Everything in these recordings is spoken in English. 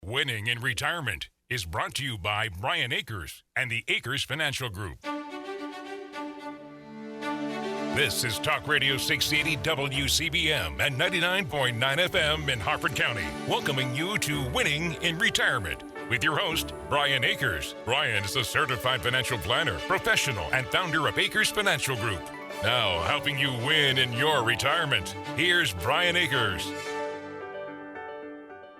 Winning in Retirement is brought to you by Brian Akers and the Akers Financial Group. This is Talk Radio 680 WCBM and 99.9 FM in Harford County, welcoming you to Winning in Retirement with your host, Brian Akers. Brian is a certified financial planner, professional, and founder of Akers Financial Group. Now, helping you win in your retirement, here's Brian Akers.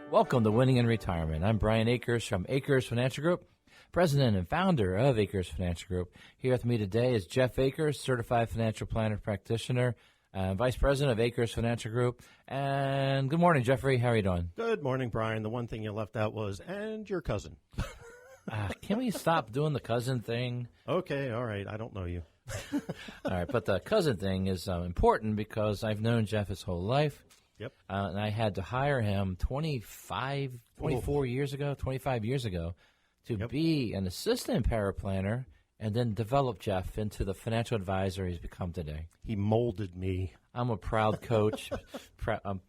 Welcome to Winning in Retirement. I'm Brian Akers from Akers Financial Group, president and founder of Akers Financial Group. Here with me today is Jeff Akers, certified financial planner practitioner, vice president of Akers Financial Group. And good morning, Jeffrey. How are you doing? Good morning, Brian. The one thing you left out was, and your cousin. Can we stop doing the cousin thing? Okay, all right. I don't know you. All right, but the cousin thing is important because I've known Jeff his whole life. Yep. And I had to hire him 25 years ago to be an assistant paraplanner and then develop Jeff into the financial advisor he's become today. He molded me. I'm a proud coach. I was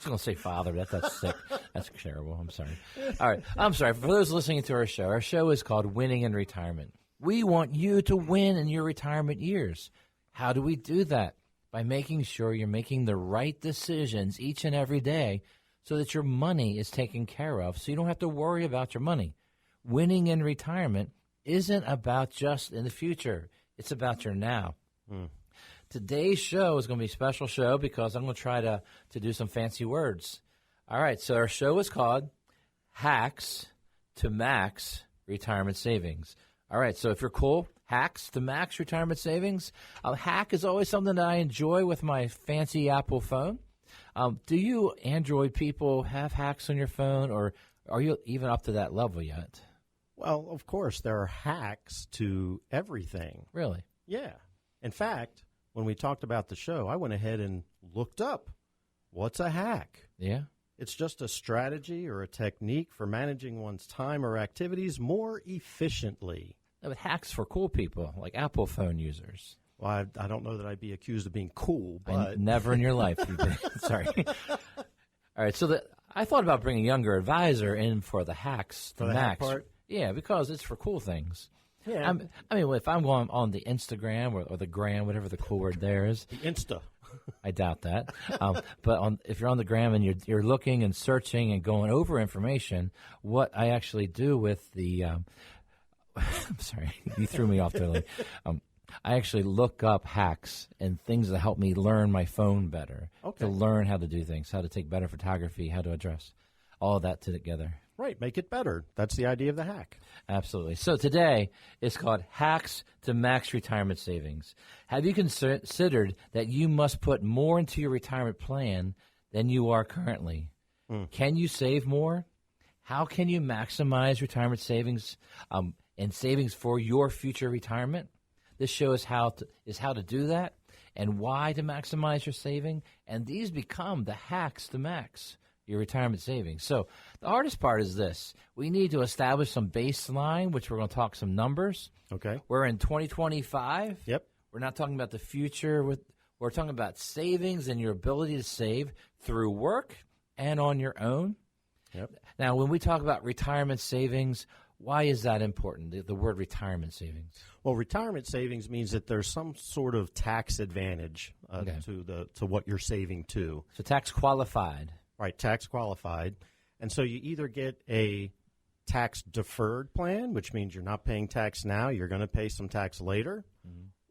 going to say father. That's sick. That's terrible. I'm sorry. All right. I'm sorry. For those listening to our show is called Winning in Retirement. We want you to win in your retirement years. How do we do that? By making sure you're making the right decisions each and every day so that your money is taken care of, so you don't have to worry about your money. Winning in retirement isn't about just in the future. It's about your now. Today's show is going to be a special show because I'm going to try to do some fancy words. All right, so our show is called Hacks to Max Retirement Savings. All right, so if you're cool, hacks to max retirement savings. Hack is always something that I enjoy with my fancy Apple phone. Do you Android people have hacks on your phone, or are you even up to that level yet? Well, of course, there are hacks to everything. Really? Yeah. In fact, when we talked about the show, I went ahead and looked up what's a hack. Yeah. It's just a strategy or a technique for managing one's time or activities more efficiently. But hacks for cool people, like Apple phone users. Well, I don't know that I'd be accused of being cool, but... Never in your life. Sorry. All right, so I thought about bringing a younger advisor in for the hacks to For the max. hack part? Yeah, because it's for cool things. Yeah. I mean, if I'm going on the Instagram or the gram, whatever the cool word there is. The Insta. I doubt that. But if you're on the gram and you're looking and searching and going over information, what I actually do with the I'm sorry, you threw me off there. I actually look up hacks and things that help me learn my phone better, to learn how to do things, how to take better photography, how to address all of that together. Right, make it better. That's the idea of the hack. Absolutely. So today is called Hacks to Max Retirement Savings. Have you considered that you must put more into your retirement plan than you are currently? Can you save more? How can you maximize retirement savings and savings for your future retirement? This show is how to do that and why to maximize your saving. And these become the hacks to max your retirement savings. So the hardest part is this. We need to establish some baseline, which we're going to talk some numbers. Okay. We're in 2025. Yep. We're not talking about the future. We're talking about savings and your ability to save through work and on your own. Yep. Now, when we talk about retirement savings, why is that important, the word retirement savings? Well, retirement savings means that there's some sort of tax advantage to what you're saving to. So tax qualified. Right, tax qualified. And so you either get a tax deferred plan, which means you're not paying tax now, you're going to pay some tax later,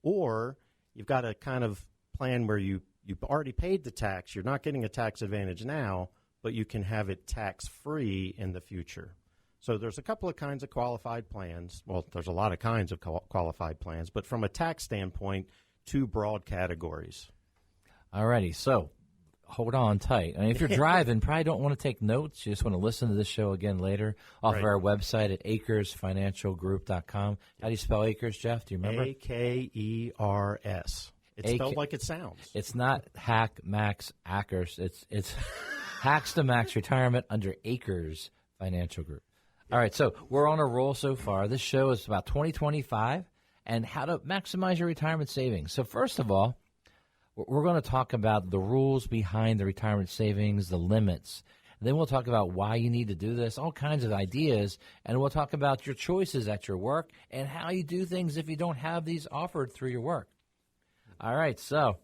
or you've got a kind of plan where you've already paid the tax, you're not getting a tax advantage now, but you can have it tax-free in the future. So there's a couple of kinds of qualified plans. Well, there's a lot of kinds of qualified plans, but from a tax standpoint, two broad categories. All righty, so hold on tight. I mean, if you're driving, probably don't want to take notes. You just want to listen to this show again later off of our website at AkersFinancialGroup.com. How do you spell Akers, Jeff? Do you remember? Akers. It's spelled like it sounds. It's not Hack Max Akers. It's Hacks to Max Retirement under Akers Financial Group. All right, so we're on a roll so far. This show is about 2025 and how to maximize your retirement savings. So first of all, we're going to talk about the rules behind the retirement savings, the limits, And then we'll talk about why you need to do this, all kinds of ideas, and we'll talk about your choices at your work and how you do things if you don't have these offered through your work. All right, so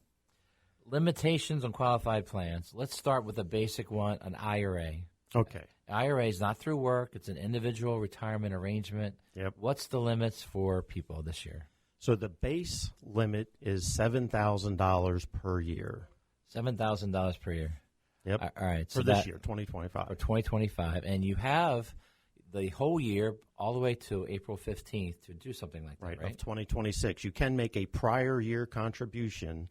limitations on qualified plans. Let's start with a basic one, an IRA. Okay. IRA is not through work. It's an individual retirement arrangement. Yep. What's the limits for people this year? So the base limit is $7,000 per year. $7,000 per year. Yep. All right. For this year, 2025. For 2025. And you have the whole year all the way to April 15th to do something like that, right? Of 2026. You can make a prior year contribution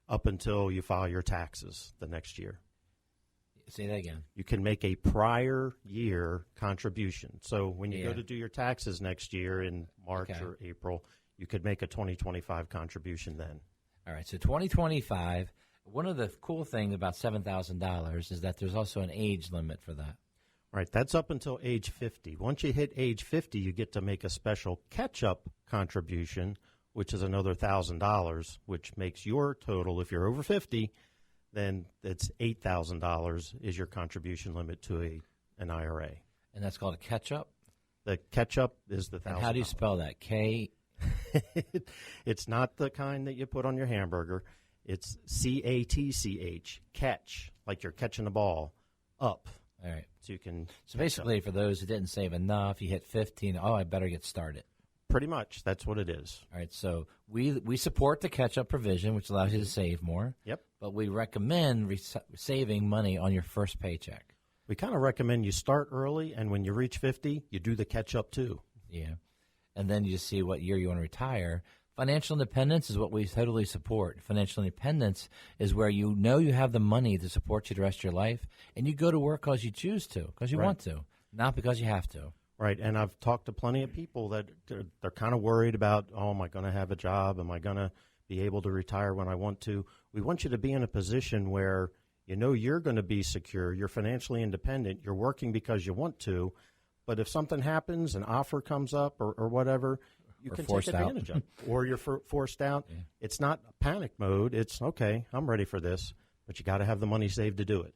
up until you file your taxes the next year. Say that again. You can make a prior year contribution. So when you go to do your taxes next year in March or April, you could make a 2025 contribution then. All right. So 2025, one of the cool things about $7,000 is that there's also an age limit for that. Right. That's up until age 50. Once you hit age 50, you get to make a special catch-up contribution, which is another $1,000, which makes your total, if you're over 50, then it's $8,000 is your contribution limit to an IRA. And that's called a catch-up? The catch-up is the $1,000. And how do you spell that? K? It's not the kind that you put on your hamburger. It's CATCH, catch, like you're catching the ball, up. All right. So you can. So basically, for those who didn't save enough, you hit 15. Oh, I better get started. Pretty much. That's what it is. All right. So we support the catch-up provision, which allows you to save more. Yep. But we recommend saving money on your first paycheck. We kind of recommend you start early, and when you reach 50, you do the catch-up too. Yeah. And then you see what year you want to retire. Financial independence is what we totally support. Financial independence is where you know you have the money to support you the rest of your life, and you go to work because you choose to, because you want to, not because you have to. Right, and I've talked to plenty of people that they're kind of worried about, oh, am I going to have a job? Am I going to be able to retire when I want to? We want you to be in a position where you know you're going to be secure, you're financially independent, you're working because you want to, but if something happens, an offer comes up or whatever, you can take advantage of it. Or you're forced out. Yeah. It's not panic mode. It's, okay, I'm ready for this, but you got to have the money saved to do it.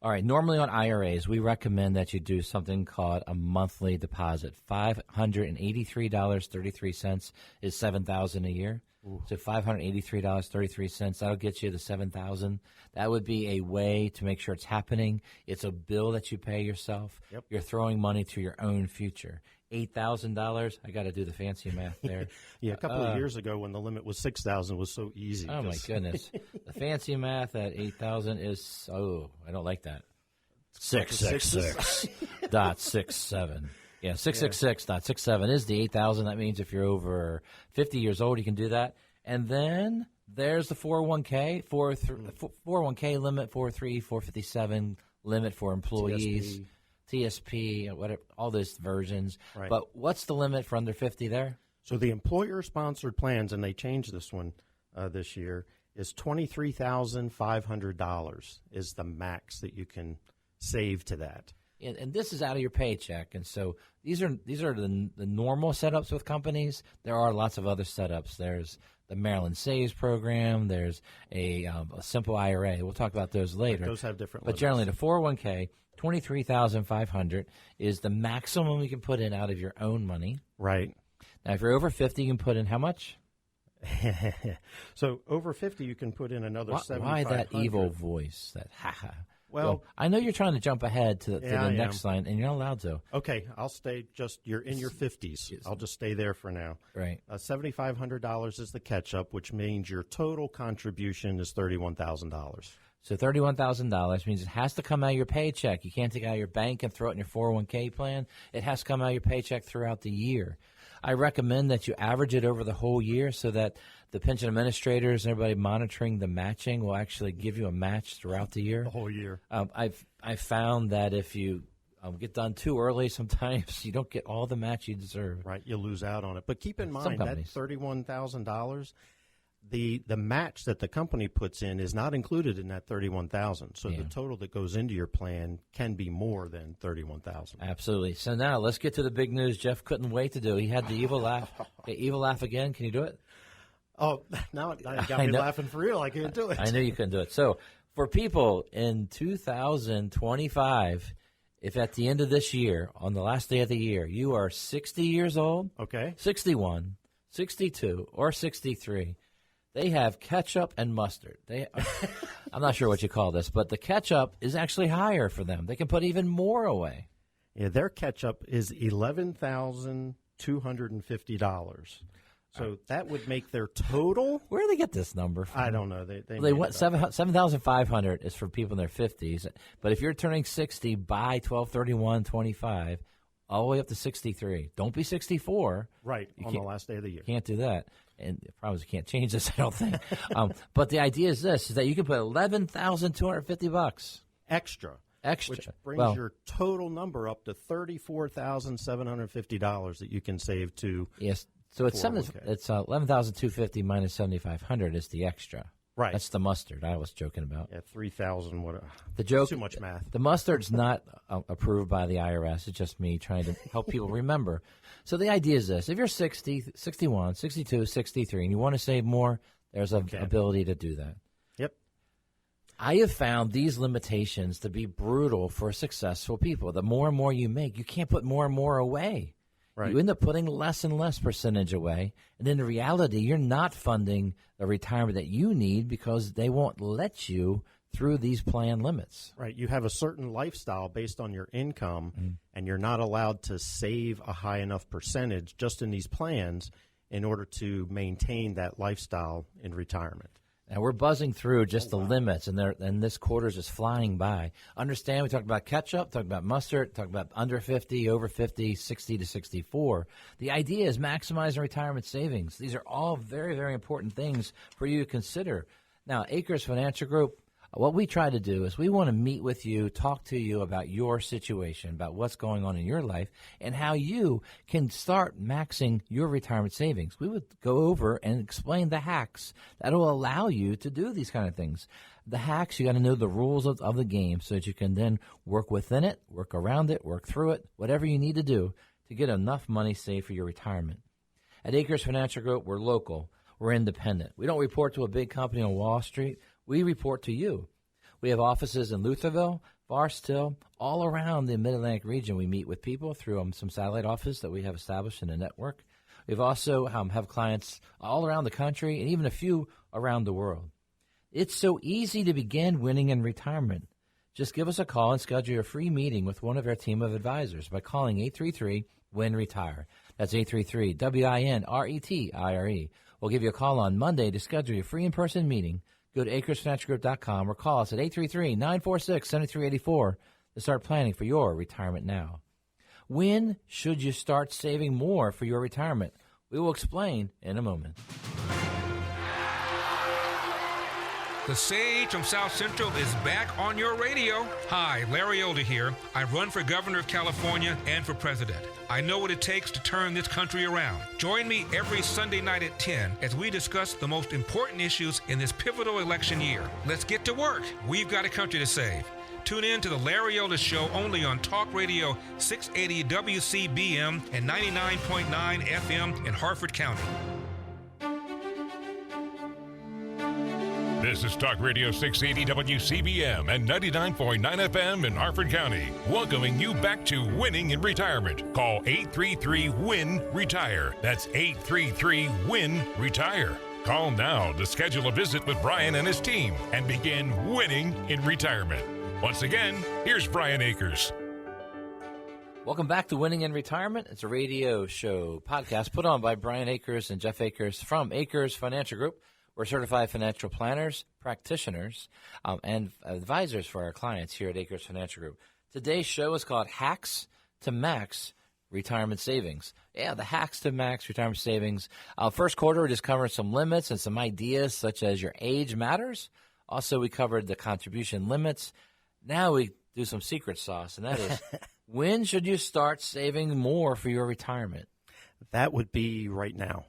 All right. Normally on IRAs, we recommend that you do something called a monthly deposit. $583.33 is $7,000 a year. Ooh. So $583.33, that'll get you to $7,000. That would be a way to make sure it's happening. It's a bill that you pay yourself. Yep. You're throwing money to your own future. $8,000. I got to do the fancy math there. Yeah, a couple of years ago when the limit was $6,000 was so easy. Oh my goodness, the fancy math at $8,000 is I don't like that. 666.67. Yeah, 666.67 is the $8,000. That means if you're over 50 years old, you can do that. And then there's the 401k, 401k limit, 457 limit for employees. TSP, whatever, all those versions. Right. But what's the limit for under 50 there? So the employer-sponsored plans, and they changed this one this year, is $23,500 is the max that you can save to that. And this is out of your paycheck. And so these are the normal setups with companies. There are lots of other setups. There's the Maryland Saves program. There's a simple IRA. We'll talk about those later. But those have different limits. But generally the 401k, $23,500 is the maximum you can put in out of your own money. Right. Now, if you're over 50, you can put in how much? So over 50, you can put in another $7,500. Why that evil voice? That Well, I know you're trying to jump ahead to the next line, and you're not allowed to. Okay, I'll stay you're in your 50s. I'll just stay there for now. Right. $7,500 is the catch-up, which means your total contribution is $31,000. So $31,000 means it has to come out of your paycheck. You can't take it out of your bank and throw it in your 401k plan. It has to come out of your paycheck throughout the year. I recommend that you average it over the whole year so that the pension administrators and everybody monitoring the matching will actually give you a match throughout the year. The whole year. I've found that if you get done too early, sometimes you don't get all the match you deserve. Right, you lose out on it. But keep in mind that $31,000, the match that the company puts in is not included in that $31,000. So the total that goes into your plan can be more than $31,000. Absolutely. So now let's get to the big news. Jeff couldn't wait to do. He had the evil laugh. Okay, evil laugh again. Can you do it? Oh, now it got me laughing for real. I can't do it. I knew you couldn't do it. So For people in 2025, if at the end of this year, on the last day of the year, you are 60 years old, Okay. 61, 62, or 63, they have ketchup and mustard. I'm not sure what you call this, but the ketchup is actually higher for them. They can put even more away. Yeah, their catch-up is $11,250. So that would make their total. Where do they get this number from? I don't know. They They want 7,500 is for people in their 50s. But if you're turning 60 by 12/31/25, all the way up to 63, don't be 64. Right, on the last day of the year. Can't do that. And the problem is you can't change this, I don't think. But the idea is this, is that you can put $11,250 Extra. Which brings your total number up to $34,750 that you can save to. Yes. So it's 11,250 minus 7,500 is the extra. Right. That's the mustard I was joking about. Yeah, 3,000. What? The joke. Too much math. The mustard's not approved by the IRS. It's just me trying to help people remember. So the idea is this: if you're 60, 61, 62, 63, and you want to save more, there's an ability to do that. Yep. I have found these limitations to be brutal for successful people. The more and more you make, you can't put more and more away. Right. You end up putting less and less percentage away. And in reality, you're not funding the retirement that you need because they won't let you through these plan limits. Right. You have a certain lifestyle based on your income, and you're not allowed to save a high enough percentage just in these plans in order to maintain that lifestyle in retirement. Now, we're buzzing through just the limits, and this quarter's just flying by. Understand, we talked about ketchup, talked about mustard, talked about under 50, over 50, 60 to 64. The idea is maximizing retirement savings. These are all very, very important things for you to consider. Now, Acres Financial Group, what we try to do is we want to meet with you, talk to you about your situation, about what's going on in your life, and how you can start maxing your retirement savings. We would go over and explain the hacks that will allow you to do these kind of things. The hacks, you got to know the rules of the game so that you can then work within it, work around it, work through it, whatever you need to do to get enough money saved for your retirement. At Acres Financial Group, we're local. We're independent. We don't report to a big company on Wall Street. We report to you. We have offices in Lutherville, Forest Hill, all around the Mid-Atlantic region. We meet with people through some satellite offices that we have established in the network. We've also have clients all around the country and even a few around the world. It's so easy to begin winning in retirement. Just give us a call and schedule a free meeting with one of our team of advisors by calling 833-WIN-RETIRE. That's 833-WIN-RETIRE. We'll give you a call on Monday to schedule your free in-person meeting. Go to acresfinancialgroup.com or call us at 833-946-7384 to start planning for your retirement now. When should you start saving more for your retirement? We will explain in a moment. The Sage from South Central is back on your radio. Hi, Larry Elder here. I run for governor of California and for president. I know what it takes to turn this country around. Join me every Sunday night at 10 as we discuss the most important issues in this pivotal election year. Let's get to work. We've got a country to save. Tune in to the Larry Elder Show only on Talk Radio 680 WCBM and 99.9 FM in Harford County. This is Talk Radio 680 WCBM and 99.9 FM in Harford County, welcoming you back to winning in retirement. Call 833-WIN-RETIRE. That's 833-WIN-RETIRE. Call now to schedule a visit with Brian and his team and begin winning in retirement. Once again, here's Brian Akers. Welcome back to Winning in Retirement. It's a radio show podcast put on by Brian Akers and Jeff Akers from Akers Financial Group. We're certified financial planners, practitioners, and advisors for our clients here at Acres Financial Group. Today's show is called Hacks to Max Retirement Savings. Yeah, the Hacks to Max Retirement Savings. First quarter, we just covered some limits and some ideas such as your age matters. Also, we covered the contribution limits. Now we do some secret sauce, and that is, when should you start saving more for your retirement? That would be right now.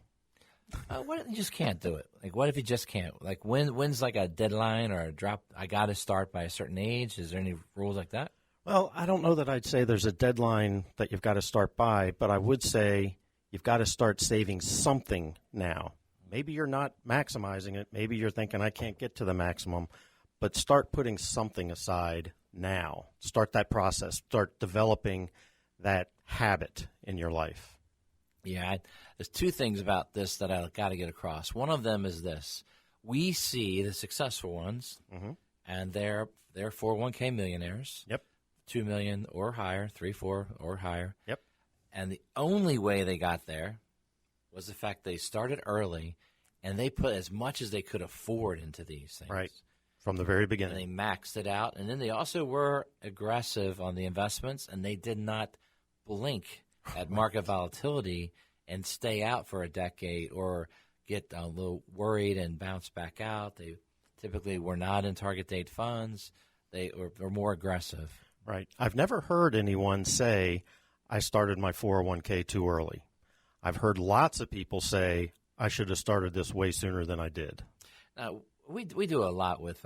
What if you just can't do it? Like, what if you just can't? Like, when's like a deadline or a drop? I got to start by a certain age. Is there any rules like that? Well, I don't know that I'd say there's a deadline that you've got to start by, but I would say you've got to start saving something now. Maybe you're not maximizing it. Maybe you're thinking, I can't get to the maximum. but start putting something aside now. Start that process. Start developing that habit in your life. Yeah, there's two things about this that I got to get across. One of them is this. We see the successful ones, and they're 401k millionaires. Yep. 2 million or higher, 3, 4 or higher. Yep. And the only way they got there was the fact they started early, and they put as much as they could afford into these things. Right. From the very And beginning. they maxed it out. And then they also were aggressive on the investments, and they did not blink at market volatility and stay out for a decade or get a little worried and bounce back out. They typically were not in target date funds. They were more aggressive. Right. I've never heard anyone say, I started my 401k too early. I've heard lots of people say, I should have started this way sooner than I did. Now, we do a lot with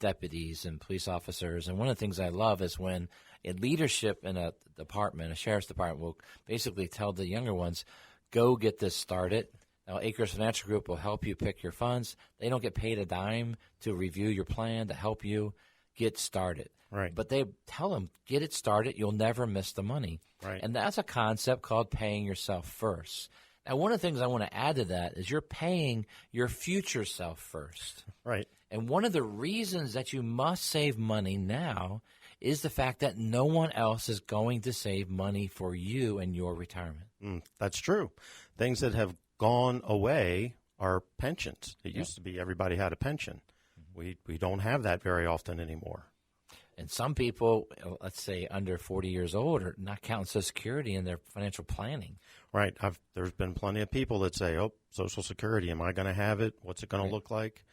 deputies and police officers, and one of the things I love is when a leadership in a department, a sheriff's department, will basically tell the younger ones, go get this started. Now, Acres Financial Group will help you pick your funds. They don't get paid a dime to review your plan, to help you get started. Right. But they tell them, get it started. You'll never miss the money. Right. And that's a concept called paying yourself first. Now, one of the things I want to add to that is you're paying your future self first. Right. And one of the reasons that you must save money now is the fact that no one else is going to save money for you in your retirement. That's true. Things that have gone away are pensions. It used to be everybody had a pension. We don't have that very often anymore. And some people, let's say under 40 years old, are not counting Social Security in their financial planning. Right. There's been plenty of people that say, oh, Social Security, am I going to have it? What's it going to look like?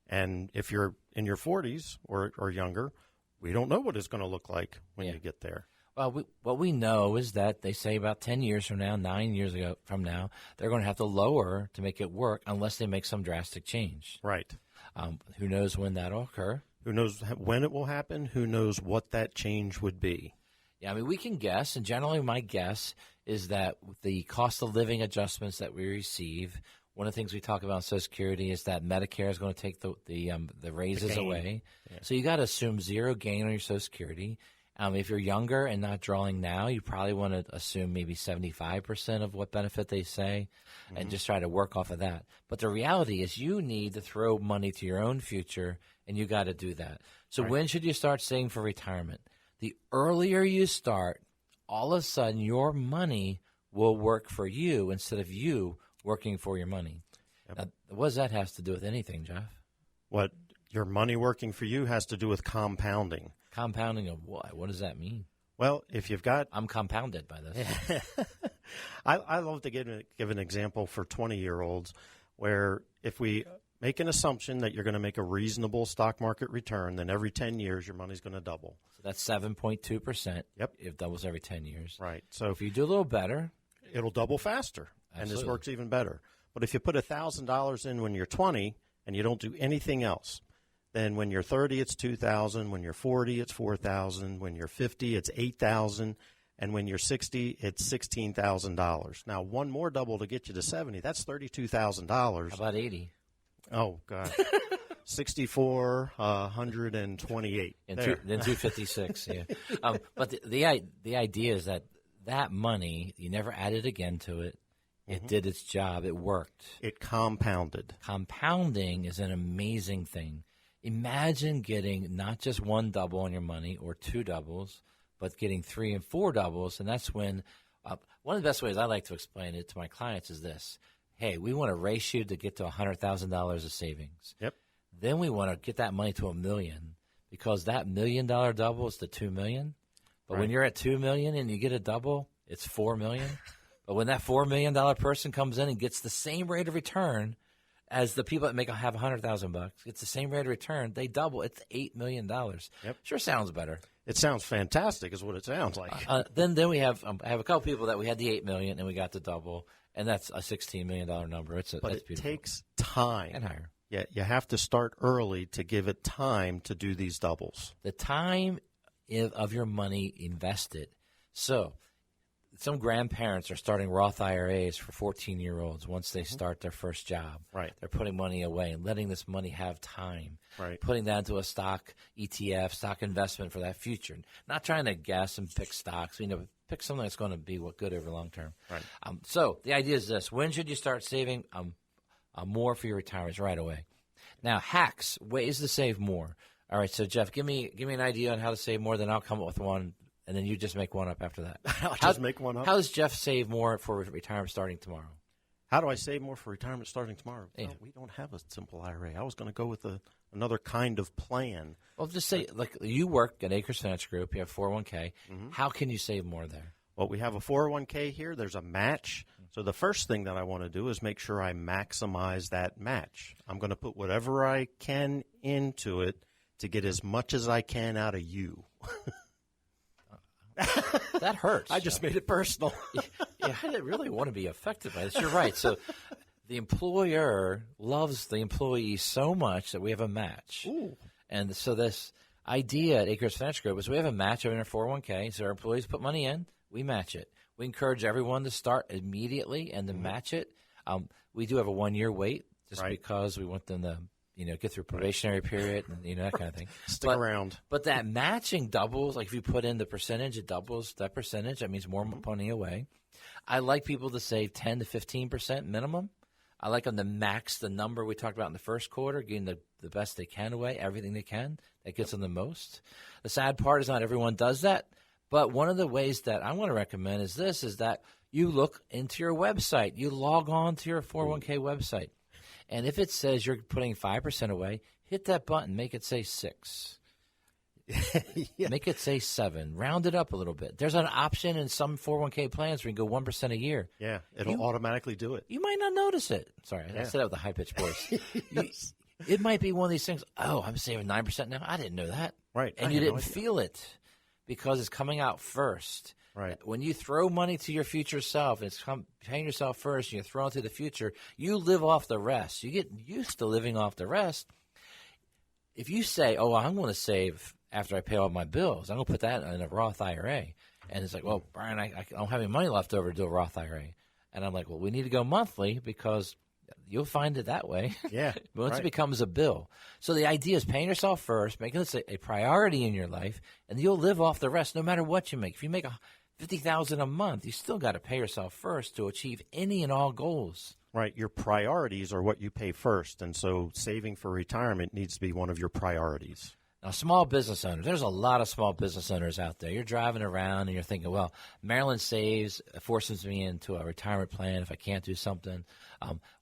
And if you're in your 40s or younger, we don't know what it's going to look like when you get there. Well, what we know is that they say about 10 years from now, 9 years from now, they're going to have to lower to make it work unless they make some drastic change. Right. Who knows when that will occur? Who knows when it will happen? Who knows what that change would be? Yeah, I mean, we can guess, and generally my guess is that the cost of living adjustments that we receive, one of the things we talk about in Social Security is that Medicare is going to take the raises away. Yeah. So you got to assume zero gain on your Social Security. If you're younger and not drawing now, you probably want to assume maybe 75% of what benefit they say and just try to work off of that. But the reality is you need to throw money to your own future, and you got to do that. So when should you start saving for retirement? The earlier you start, all of a sudden your money will work for you instead of you working for your money. Yep. Now, what does that have to do with anything, Jeff? What your money working for you has to do with compounding. Compounding of what? What does that mean? Well, if you've got... I'm compounded by this. I love to give an example for 20-year-olds where if we make an assumption that you're going to make a reasonable stock market return, then every 10 years your money's going to double. So that's 7.2%. Yep. It doubles every 10 years. Right. So if you do a little better... It'll double faster. Absolutely. And this works even better. But if you put $1,000 in when you're 20 and you don't do anything else, then when you're 30, it's $2,000. When you're 40, it's $4,000. When you're 50, it's $8,000. And when you're 60, it's $16,000. Now, one more double to get you to 70, that's $32,000. How about 80? Oh, God. 64, 128. And 256, yeah. But the idea is that money, you never added again to it. It did its job. It worked. It compounded. Compounding is an amazing thing. Imagine getting not just one double on your money or two doubles, but getting 3 and 4 doubles. And that's when one of the best ways I like to explain it to my clients is this. Hey, we want to race you to get to $100,000 of savings. Yep. Then we want to get that money to $1 million because that $1 million double is to $2 million. But when you're at $2 million and you get a double, it's $4 million. But when that $4 million person comes in and gets the same rate of return as the people that have $100,000, it's the same rate of return. They double. It's $8 million. Yep. Sure sounds better. It sounds fantastic, is what it sounds like. Then we have I have a couple people that we had the $8 million and we got the double, and that's a $16 million number. That's it beautiful. Takes time and higher. Yeah, you have to start early to give it time to do these doubles. The time of your money invested. So some grandparents are starting Roth IRAs for 14-year-olds once they start their first job. Right. They're putting money away and letting this money have time. Right. Putting that into a stock ETF, stock investment for that future. Not trying to guess and pick stocks. Pick something that's going to be good over long term. Right. So the idea is this. When should you start saving more for your retirement? Right away. Now, hacks, ways to save more. All right, so Jeff, give me an idea on how to save more, then I'll come up with one. And then you just make one up after that. I'll just make one up. How does Jeff save more for retirement starting tomorrow? How do I save more for retirement starting tomorrow? Yeah. Well, we don't have a simple IRA. I was going to go with another kind of plan. Well, just say, like, you work at Acres Finance Group. You have 401k. How can you save more there? Well, we have a 401k here. There's a match. So the first thing that I want to do is make sure I maximize that match. I'm going to put whatever I can into it to get as much as I can out of you. That hurts. I just made it personal. Yeah, I didn't really want to be affected by this. You're right. So the employer loves the employee so much that we have a match. Ooh. And so this idea at Acres Financial Group is we have a match in our 401k. So our employees put money in, we match it. We encourage everyone to start immediately and to match it. We do have a 1-year wait just because we want them to get through probationary period and, that kind of thing. Stick around. But that matching doubles, like if you put in the percentage, it doubles that percentage. That means more money away. I like people to save 10 to 15% minimum. I like them to max the number we talked about in the first quarter, getting the best they can away, everything they can. That gets them the most. The sad part is not everyone does that. But one of the ways that I want to recommend is that you look into your website. You log on to your 401k website. And if it says you're putting 5% away, hit that button. Make it say 6. Yeah. Make it say 7. Round it up a little bit. There's an option in some 401k plans where you can go 1% a year. Yeah, it'll automatically do it. You might not notice it. Sorry, I said that with a high-pitched voice. Yes. It might be one of these things, I'm saving 9% now. I didn't know that. Right. And you didn't feel it because it's coming out first. Right. When you throw money to your future self, it's paying yourself first, and you throw it to the future, you live off the rest. You get used to living off the rest. If you say, I'm going to save after I pay all my bills, I'm going to put that in a Roth IRA. And it's like, well, Brian, I don't have any money left over to do a Roth IRA. And I'm like, well, we need to go monthly because you'll find it that way. Yeah. Once it becomes a bill. So the idea is paying yourself first, making this a priority in your life, and you'll live off the rest no matter what you make. If you make $50,000 a month, you still got to pay yourself first to achieve any and all goals. Right. Your priorities are what you pay first. And so saving for retirement needs to be one of your priorities. Now, small business owners, there's a lot of small business owners out there. You're driving around and you're thinking, well, Maryland Saves forces me into a retirement plan if I can't do something.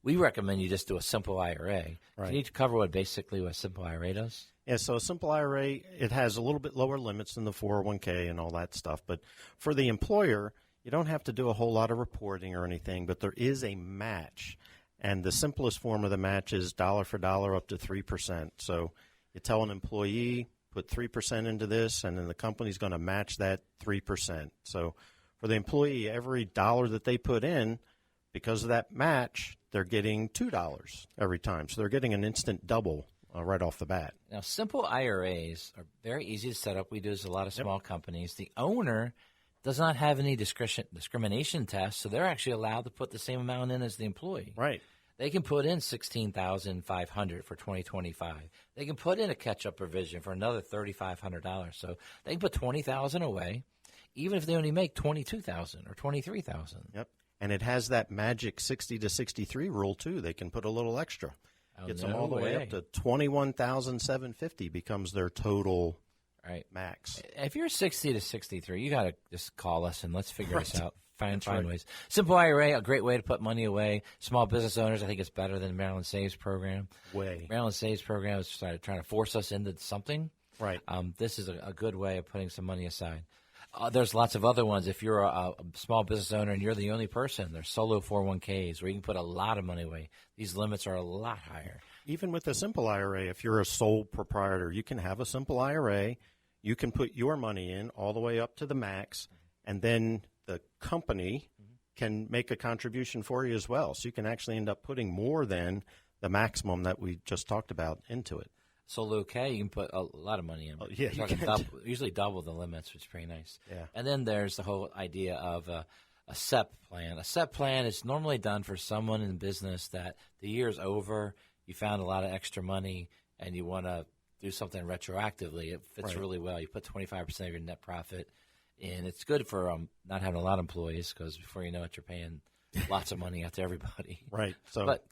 We recommend you just do a simple IRA. Right. Can you cover what a simple IRA does? Yeah, so a simple IRA, it has a little bit lower limits than the 401k and all that stuff. But for the employer, you don't have to do a whole lot of reporting or anything, but there is a match. And the simplest form of the match is dollar for dollar up to 3%. So you tell an employee, put 3% into this, and then the company's going to match that 3%. So for the employee, every dollar that they put in, because of that match, they're getting $2 every time. So they're getting an instant double right off the bat. Now, simple IRAs are very easy to set up. We do this with a lot of small companies. The owner does not have any discrimination tests, so they're actually allowed to put the same amount in as the employee. Right. They can put in $16,500 for 2025. They can put in a catch-up provision for another $3,500. So they can put $20,000 away, even if they only make $22,000 or $23,000. Yep. And it has that magic 60 to 63 rule too. They can put a little extra. Gets them all the way up to $21,750 becomes their total max. If you're 60 to 63, you got to just call us and let's figure this out. Find ways. Simple IRA, a great way to put money away. Small business owners, I think it's better than the Maryland Saves program. Maryland Saves program is trying to force us into something. Right. This is a good way of putting some money aside. There's lots of other ones. If you're a small business owner and you're the only person, there's solo 401ks where you can put a lot of money away. These limits are a lot higher. Even with a simple IRA, if you're a sole proprietor, you can have a simple IRA. You can put your money in all the way up to the max, and then the company can make a contribution for you as well. So you can actually end up putting more than the maximum that we just talked about into it. Solo K, you can put a lot of money in. Oh, yeah, You're you talking can. usually double the limits, which is pretty nice. Yeah. And then there's the whole idea of a SEP plan. A SEP plan is normally done for someone in business that the year's over, you found a lot of extra money, and you want to do something retroactively. It fits Right. really well. You put 25% of your net profit in. It's good for not having a lot of employees because before you know it, you're paying lots of money out to everybody. Right. So, But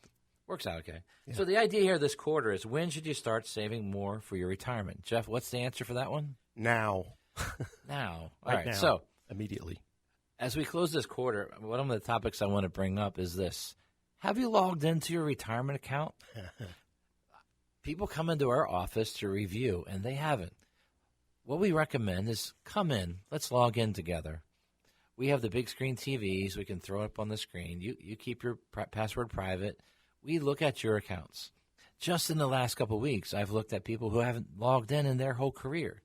works out okay. So the idea here this quarter is when should you start saving more for your retirement? Jeff, what's the answer for that one? now. Now. All right. now, So immediately. as we close this quarter, one of the topics I want to bring up is this. Have you logged into your retirement account? People come into our office to review, and they haven't. What we recommend is come in. Let's log in together. We have the big screen TVs. We can throw it up on the screen. You keep your password private. We look at your accounts. Just in the last couple of weeks, I've looked at people who haven't logged in their whole career.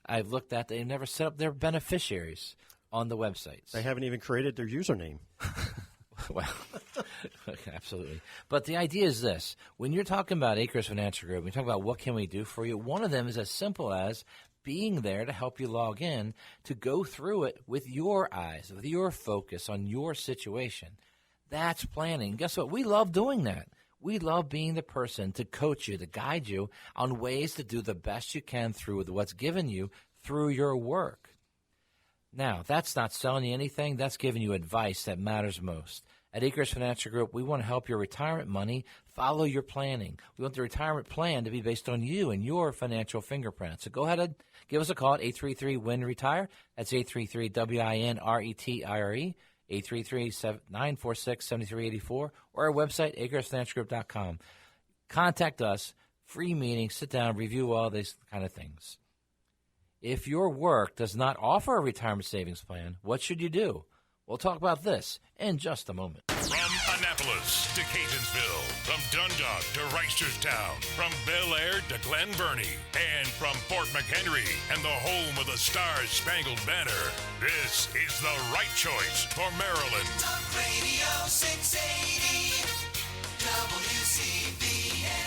I've looked at they've never set up their beneficiaries on the websites. They haven't even created their username. Well, absolutely. But the idea is this. When you're talking about Acres Financial Group, we talk about what can we do for you, one of them is as simple as being there to help you log in, to go through it with your eyes, with your focus on your situation. That's planning. Guess what? We love doing that. We love being the person to coach you, to guide you on ways to do the best you can through what's given you through your work. Now, that's not selling you anything. That's giving you advice that matters most. At Acres Financial Group, we want to help your retirement money follow your planning. We want the retirement plan to be based on you and your financial fingerprint. So go ahead and give us a call at 833-WIN-RETIRE. That's 833-WIN-RETIRE, 833-946-7384, or our website, acresfinancialgroup.com. Contact us, free meeting, sit down, review all these kind of things. If your work does not offer a retirement savings plan, what should you do? We'll talk about this in just a moment. From Annapolis to Catonsville, from Dundalk to Reisterstown, from Bel Air to Glen Burnie, and from Fort McHenry and the home of the Star-Spangled Banner, this is the right choice for Maryland. Talk Radio 680 WCBM.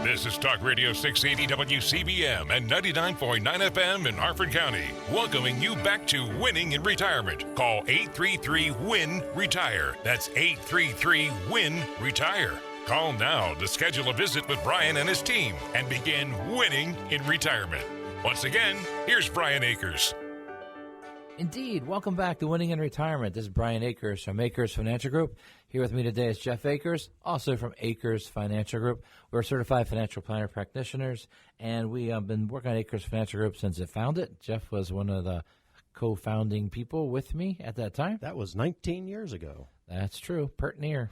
This is Talk Radio 680 WCBM and 99.9 FM in Harford County, welcoming you back to winning in retirement. Call 833-WIN-RETIRE. That's 833-WIN-RETIRE. Call now to schedule a visit with Brian and his team and begin winning in retirement. Once again, here's Brian Akers. Indeed. Welcome back to Winning in Retirement. This is Brian Akers from Acres Financial Group. Here with me today is Jeff Akers, also from Acres Financial Group. We're certified financial planner practitioners, and we have been working on Acres Financial Group since it founded. Jeff was one of the co-founding people with me at that time. That was 19 years ago. That's true. Pert near.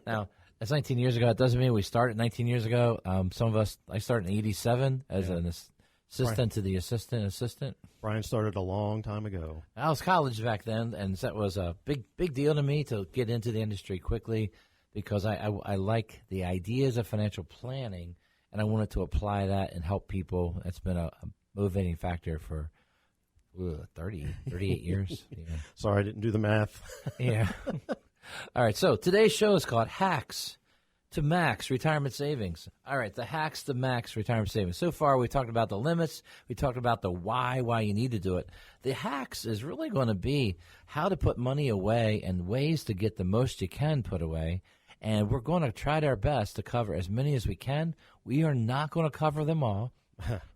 Now, that's 19 years ago. It doesn't mean we started 19 years ago. Some of us, I started in 87 as an assistant to the assistant. Brian started a long time ago. I was college back then, and that was a big deal to me to get into the industry quickly because I like the ideas of financial planning, and I wanted to apply that and help people. That's been a motivating factor for 38 years. Yeah. Sorry, I didn't do the math. Yeah. All right, so today's show is called Hacks to Max Retirement Savings. All right, the Hacks to Max Retirement Savings. So far, we talked about the limits. We talked about the why you need to do it. The hacks is really going to be how to put money away and ways to get the most you can put away. And we're going to try our best to cover as many as we can. We are not going to cover them all.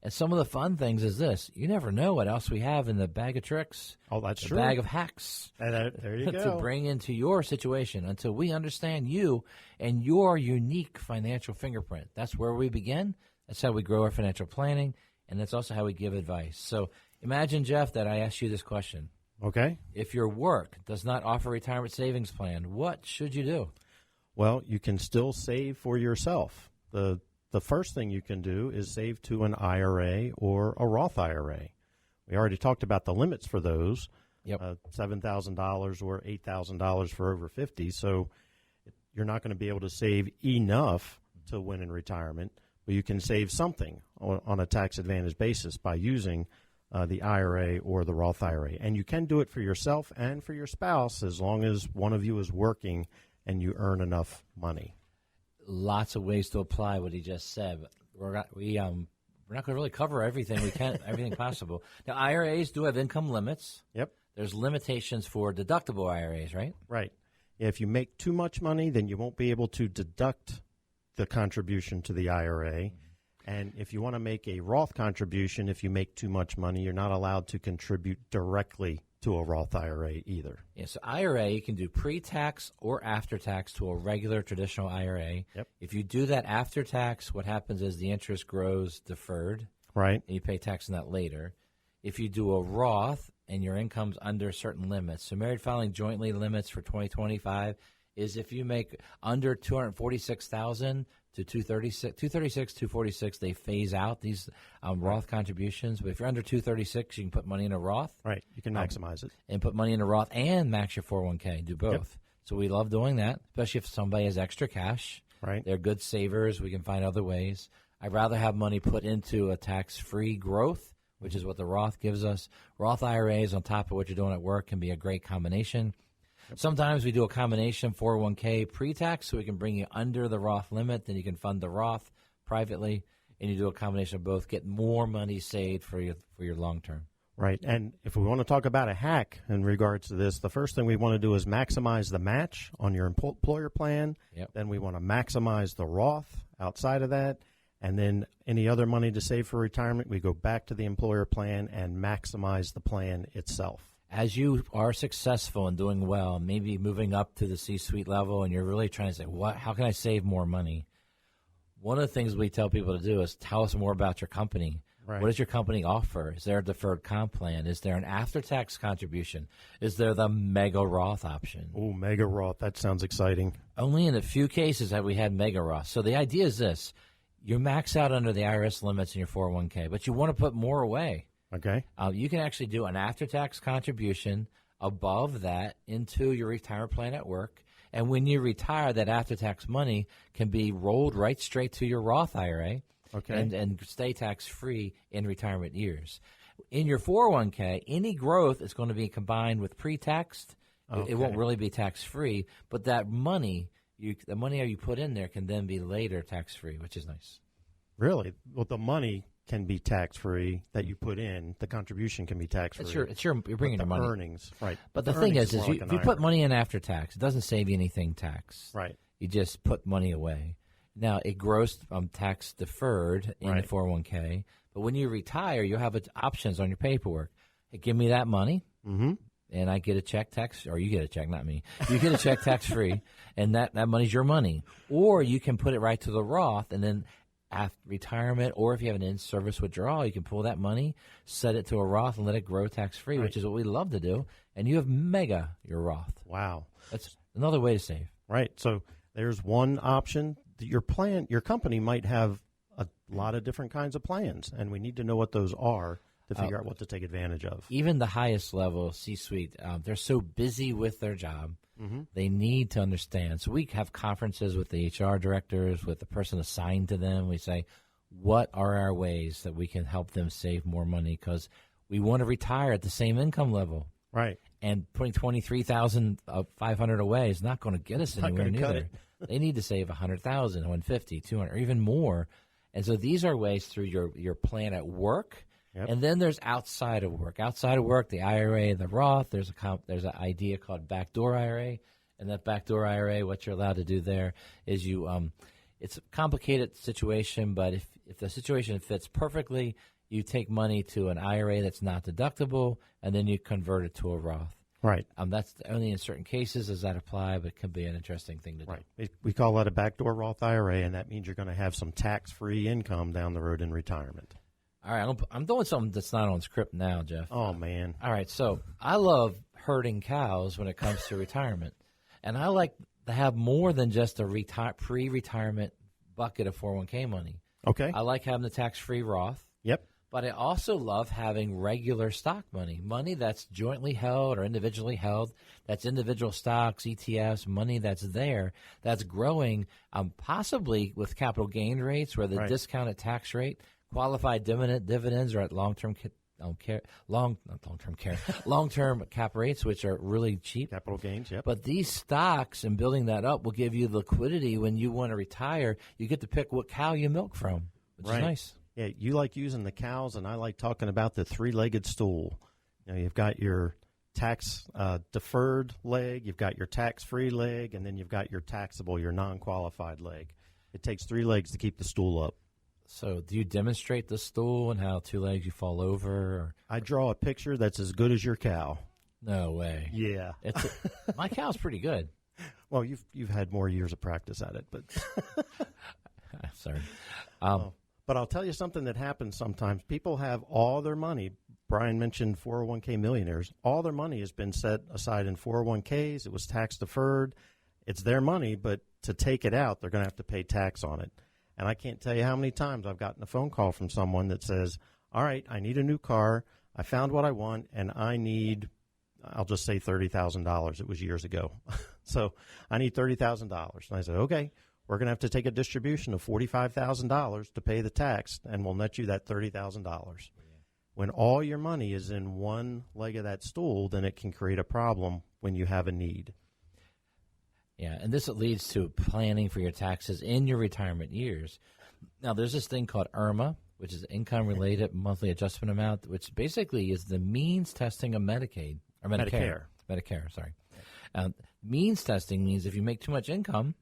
And some of the fun things is this. You never know what else we have in the bag of tricks. Oh, that's the true. bag of hacks. There you go. To bring into your situation until we understand you and your unique financial fingerprint. That's where we begin. That's how we grow our financial planning, and that's also how we give advice. So imagine, Jeff, that I asked you this question. Okay. If your work does not offer a retirement savings plan, what should you do? Well, you can still save for yourself. The first thing you can do is save to an IRA or a Roth IRA. We already talked about the limits for those. Yep. $7,000 or $8,000 for over 50. So you're not going to be able to save enough to win in retirement, but you can save something on a tax advantage basis by using the IRA or the Roth IRA. And you can do it for yourself and for your spouse as long as one of you is working and you earn enough money. Lots of ways to apply what he just said. But we're not going to really cover everything we can, everything possible. Now, IRAs do have income limits. Yep. There's limitations for deductible IRAs, right? Right. If you make too much money, then you won't be able to deduct the contribution to the IRA. And if you want to make a Roth contribution, if you make too much money, you're not allowed to contribute directly to a Roth IRA either. Yeah, so IRA, you can do pre-tax or after-tax to a regular traditional IRA. Yep. If you do that after-tax, what happens is the interest grows deferred, Right. and you pay tax on that later. If you do a Roth and your income's under certain limits, so married filing jointly limits for 2025 is if you make under $246,000 to $246, they phase out these Roth contributions. But if you're under $236, you can put money in a Roth. Right. You can maximize it. And put money in a Roth and max your 401k. Do both. Yep. So we love doing that, especially if somebody has extra cash. Right. They're good savers. We can find other ways. I'd rather have money put into a tax-free growth, which is what the Roth gives us. Roth IRAs on top of what you're doing at work can be a great combination. Sometimes we do a combination 401k pre-tax so we can bring you under the Roth limit. Then you can fund the Roth privately, and you do a combination of both, get more money saved for your long term. Right. And if we want to talk about a hack in regards to this, the first thing we want to do is maximize the match on your employer plan. Yep. Then we want to maximize the Roth outside of that. And then any other money to save for retirement, we go back to the employer plan and maximize the plan itself. As you are successful and doing well, maybe moving up to the C-suite level, and you're really trying to say, how can I save more money? One of the things we tell people to do is tell us more about your company. Right. What does your company offer? Is there a deferred comp plan? Is there an after-tax contribution? Is there the mega Roth option? Oh, mega Roth. That sounds exciting. Only in a few cases have we had mega Roth. So the idea is this. You max out under the IRS limits in your 401k, but you want to put more away. Okay. You can actually do an after-tax contribution above that into your retirement plan at work. And when you retire, that after-tax money can be rolled right straight to your Roth IRA Okay. and stay tax-free in retirement years. In your 401k, any growth is going to be combined with pre-tax. It won't really be tax-free, but that money, the money you put in there can then be later tax-free, which is nice. Really? Well, the money can be tax-free that you put in. The contribution can be tax-free. You're bringing But your the if earnings, right. But the The thing earnings is more like if an you put IRA. money in after tax, it doesn't save you anything tax. Right. You just put money away. Now, it grows tax deferred in the Right. 401k, but when you retire, you'll have options on your paperwork. Hey, give me that money, and I get a check tax, or you get a check, not me. You get a check tax-free, and that money's your money. Or you can put it right to the Roth, and then after retirement, or if you have an in-service withdrawal, you can pull that money, set it to a Roth, and let it grow tax-free, which is what we love to do. And you have mega your Roth. Wow. That's another way to save. Right. So there's one option. Your company might have a lot of different kinds of plans, and we need to know what those are to figure out what to take advantage of. Even the highest level C-suite, they're so busy with their job, they need to understand. So we have conferences with the HR directors, with the person assigned to them. We say, what are our ways that we can help them save more money? Because we want to retire at the same income level. Right. And putting $23,500 away is not going to get us anywhere gonna cut neither. They need to save $100,000, $150,000, $200,000, or even more. And so these are ways through your plan at work. Yep. And then there's outside of work. Outside of work, the IRA, the Roth, there's an idea called backdoor IRA. And that backdoor IRA, what you're allowed to do there is it's a complicated situation, but if the situation fits perfectly, you take money to an IRA that's not deductible, and then you convert it to a Roth. Right. That's only in certain cases does that apply, but it can be an interesting thing to do. Right. We call that a backdoor Roth IRA, and that means you're going to have some tax-free income down the road in retirement. All right, I'm doing something that's not on script now, Jeff. Oh, man. All right, so I love herding cows when it comes to retirement, and I like to have more than just a pre-retirement bucket of 401k money. Okay. I like having the tax-free Roth. Yep. But I also love having regular stock money that's jointly held or individually held, that's individual stocks, ETFs, money that's there, that's growing, possibly with capital gain rates where the Right. discounted tax rate, qualified dividends are at long-term long-term cap rates, which are really cheap. Capital gains, yep. But these stocks and building that up will give you liquidity when you want to retire. You get to pick what cow you milk from, which is nice. Yeah, you like using the cows, and I like talking about the three-legged stool. You've got your tax deferred leg, you've got your tax-free leg, and then you've got your taxable, your non-qualified leg. It takes 3 legs to keep the stool up. So do you demonstrate the stool and how 2 legs you fall over? Or? I draw a picture that's as good as your cow. No way. Yeah. My cow's pretty good. Well, you've had more years of practice at it, but sorry. But I'll tell you something that happens sometimes. People have all their money. Brian mentioned 401k millionaires. All their money has been set aside in 401ks. It was tax deferred. It's their money, but to take it out, they're going to have to pay tax on it. And I can't tell you how many times I've gotten a phone call from someone that says, all right, I need a new car. I found what I want, and I need, I'll just say $30,000. It was years ago. So I need $30,000. And I said, okay, we're going to have to take a distribution of $45,000 to pay the tax, and we'll net you that $30,000. When all your money is in one leg of that stool, then it can create a problem when you have a need. Yeah, and this leads to planning for your taxes in your retirement years. Now, there's this thing called IRMA, which is Income-Related Monthly Adjustment Amount, which basically is the means testing of Medicaid, or Medicare. Medicare, sorry. Means testing means if you make too much income,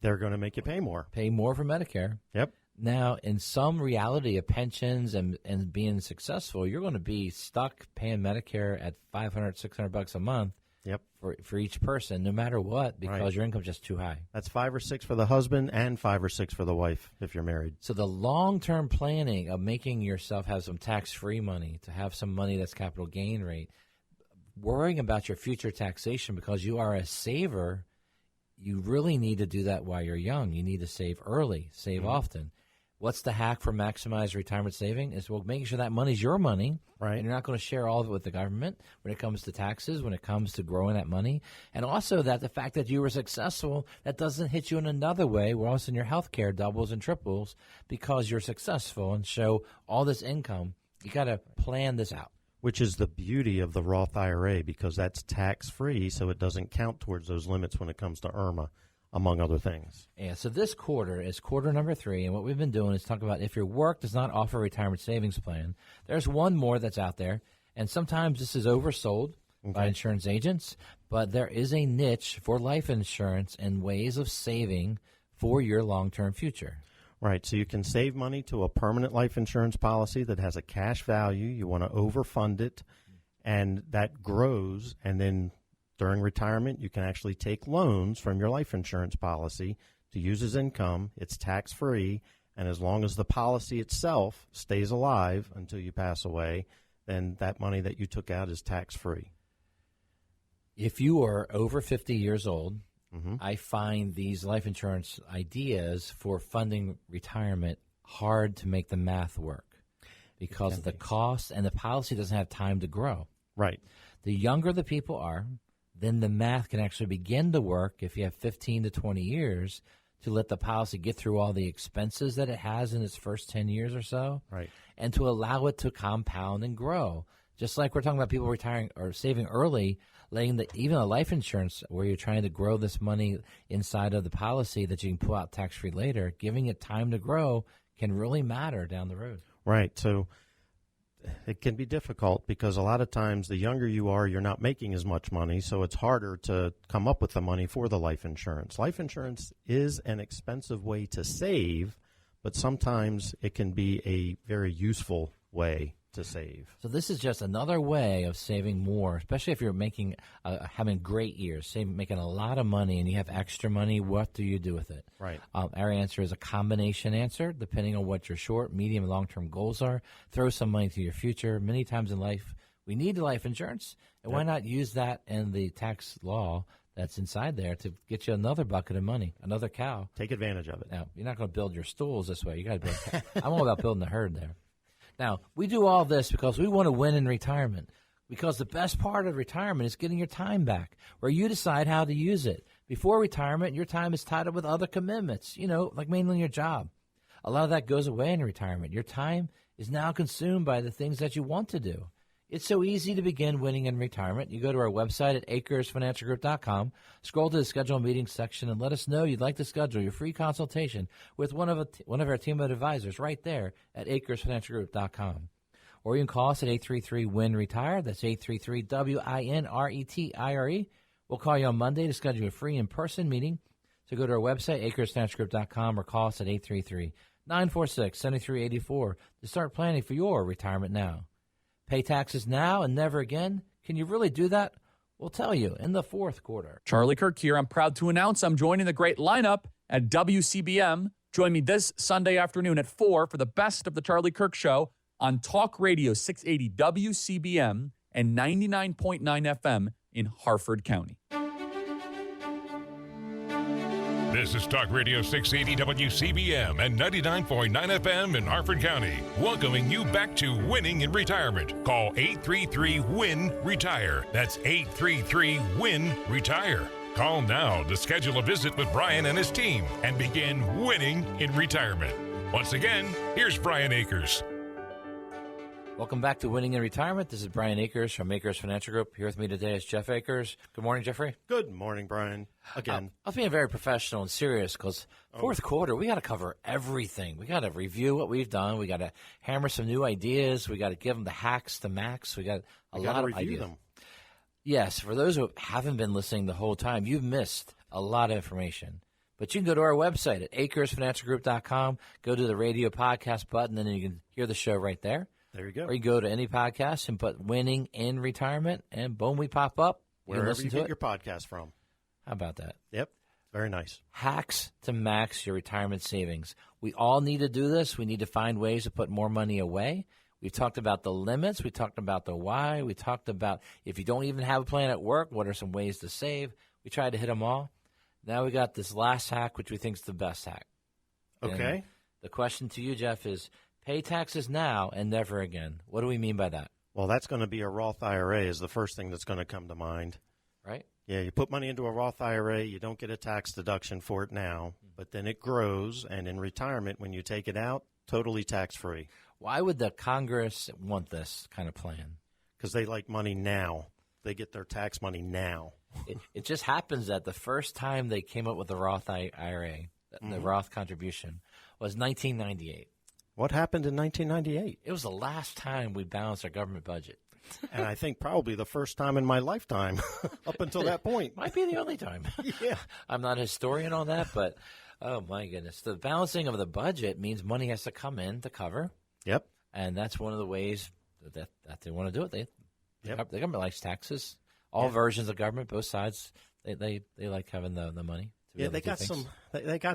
they're going to make you pay more. Pay more for Medicare. Yep. Now, in some reality of pensions and being successful, you're going to be stuck paying Medicare at $500, $600 a month. Yep. For each person, no matter what, because your income's just too high. That's 5 or 6 for the husband and 5 or 6 for the wife if you're married. So the long-term planning of making yourself have some tax-free money, to have some money that's capital gain rate, worrying about your future taxation because you are a saver, you really need to do that while you're young. You need to save early, save often. What's the hack for maximized retirement saving? Is making sure that money's your money, right? And you're not going to share all of it with the government when it comes to taxes, when it comes to growing that money. And also that the fact that you were successful, that doesn't hit you in another way where all of a sudden your health care doubles and triples because you're successful and show all this income. You got to plan this out. Which is the beauty of the Roth IRA, because that's tax-free, so it doesn't count towards those limits when it comes to IRMA, among other things. Yeah, so this quarter is quarter number 3, and what we've been doing is talk about if your work does not offer a retirement savings plan, there's one more that's out there, and sometimes this is oversold by insurance agents, but there is a niche for life insurance and ways of saving for your long-term future. Right, so you can save money to a permanent life insurance policy that has a cash value. You want to overfund it, and that grows, and then during retirement, you can actually take loans from your life insurance policy to use as income. It's tax-free, and as long as the policy itself stays alive until you pass away, then that money that you took out is tax-free. If you are over 50 years old, I find these life insurance ideas for funding retirement hard to make the math work because of the cost, and the policy doesn't have time to grow. Right. The younger the people are, then the math can actually begin to work if you have 15 to 20 years to let the policy get through all the expenses that it has in its first 10 years or so, right, and to allow it to compound and grow. Just like we're talking about people retiring or saving early, letting even a life insurance where you're trying to grow this money inside of the policy that you can pull out tax-free later, giving it time to grow can really matter down the road. Right. So it can be difficult because a lot of times the younger you are, you're not making as much money, so it's harder to come up with the money for the life insurance. Life insurance is an expensive way to save, but sometimes it can be a very useful way to save. So this is just another way of saving more, especially if you're making having great years, making a lot of money and you have extra money. What do you do with it? Right. Our answer is a combination answer, depending on what your short, medium, and long-term goals are. Throw some money to your future. Many times in life, we need life insurance, and why not use that in the tax law that's inside there to get you another bucket of money, another cow. Take advantage of it. Now, you're not going to build your stools this way. You got to build. I'm all about building the herd there. Now, we do all this because we want to win in retirement, because the best part of retirement is getting your time back, where you decide how to use it. Before retirement, your time is tied up with other commitments, like mainly your job. A lot of that goes away in retirement. Your time is now consumed by the things that you want to do. It's so easy to begin winning in retirement. You go to our website at acresfinancialgroup.com, scroll to the schedule meeting section, and let us know you'd like to schedule your free consultation with one of our team of advisors right there at acresfinancialgroup.com. Or you can call us at 833-WIN-RETIRE. That's 833-WINRETIRE. We'll call you on Monday to schedule a free in-person meeting. So go to our website, acresfinancialgroup.com, or call us at 833-946-7384 to start planning for your retirement now. Pay taxes now and never again. Can you really do that? We'll tell you in the fourth quarter. Charlie Kirk here. I'm proud to announce I'm joining the great lineup at WCBM. Join me this Sunday afternoon at 4 for the best of the Charlie Kirk Show on Talk Radio 680 WCBM and 99.9 FM in Harford County. This is Talk Radio 680 WCBM and 99.9 FM in Harford County, welcoming you back to winning in retirement. Call 833-WIN-RETIRE. That's 833-WIN-RETIRE. Call now to schedule a visit with Brian and his team and begin winning in retirement. Once again, here's Brian Akers. Welcome back to Winning in Retirement. This is Brian Akers from Akers Financial Group. Here with me today is Jeff Akers. Good morning, Jeffrey. Good morning, Brian. Again. I was being very professional and serious because fourth quarter, we got to cover everything. We got to review what we've done. We got to hammer some new ideas. We got to give them the hacks, the max. We got a lot of ideas. Them. Yes, for those who haven't been listening the whole time, you've missed a lot of information. But you can go to our website at acresfinancialgroup.com, go to the radio podcast button, and then you can hear the show right there. There you go. Or you go to any podcast and put Winning in Retirement, and boom, we pop up. Wherever you get your podcast from. How about that? Yep. Very nice. Hacks to max your retirement savings. We all need to do this. We need to find ways to put more money away. We've talked about the limits. We talked about the why. We talked about if you don't even have a plan at work, what are some ways to save? We tried to hit them all. Now we got this last hack, which we think is the best hack. Okay. And the question to you, Jeff, is pay taxes now and never again. What do we mean by that? Well, that's going to be a Roth IRA is the first thing that's going to come to mind. Right? Yeah, you put money into a Roth IRA, you don't get a tax deduction for it now, but then it grows, and in retirement, when you take it out, totally tax-free. Why would the Congress want this kind of plan? Because they like money now. They get their tax money now. It just happens that the first time they came up with the Roth IRA, the Roth contribution, was 1998. What happened in 1998? It was the last time we balanced our government budget. And I think probably the first time in my lifetime up until that point. Might be the only time. Yeah. I'm not a historian on that, but oh my goodness. The balancing of the budget means money has to come in to cover. Yep. And that's one of the ways that they want to do it. The government likes taxes. All Yeah. versions of government, both sides, they like having the money. Yeah, they got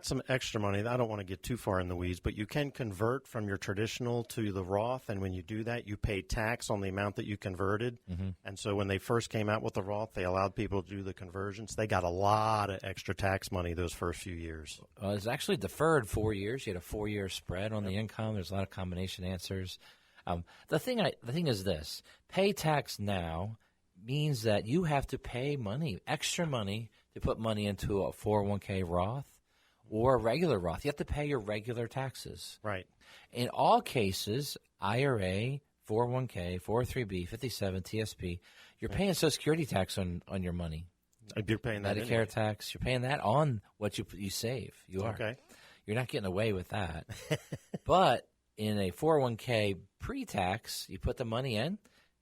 some extra money. I don't want to get too far in the weeds, but you can convert from your traditional to the Roth, and when you do that, you pay tax on the amount that you converted. Mm-hmm. And so when they first came out with the Roth, they allowed people to do the conversions. They got a lot of extra tax money those first few years. It's actually deferred 4 years. You had a 4-year spread on the income. There's a lot of combination answers. The thing is this: pay tax now means that you have to pay extra money, to put money into a 401k Roth or a regular Roth. You have to pay your regular taxes. Right. In all cases, IRA, 401k, 403b, 57, TSP, you're paying Social Security tax on your money. You're paying that Medicare anyway. tax. You're paying that on what you save. You are. Okay. You're not getting away with that. But in a 401k pre-tax, you put the money in.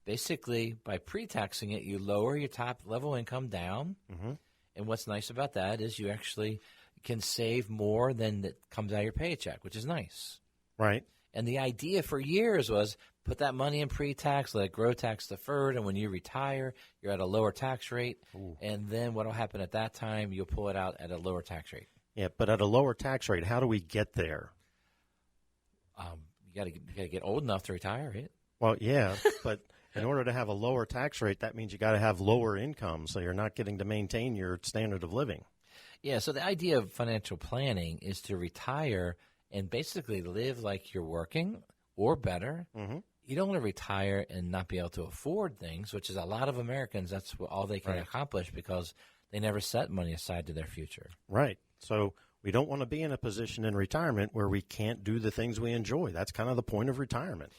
Basically, by pre-taxing it, you lower your top-level income down. Mm-hmm. And what's nice about that is you actually can save more than that comes out of your paycheck, which is nice. Right. And the idea for years was put that money in pre-tax, let it grow tax deferred, and when you retire, you're at a lower tax rate. Ooh. And then what will happen at that time, you'll pull it out at a lower tax rate. Yeah, but at a lower tax rate, how do we get there? You got to get old enough to retire, right? Well, yeah, but in order to have a lower tax rate, that means you got to have lower income, so you're not getting to maintain your standard of living. Yeah, so the idea of financial planning is to retire and basically live like you're working or better. Mm-hmm. You don't want to retire and not be able to afford things, which is a lot of Americans, that's all they can accomplish because they never set money aside to their future. Right. So We don't want to be in a position in retirement where we can't do the things we enjoy. That's kind of the point of retirement.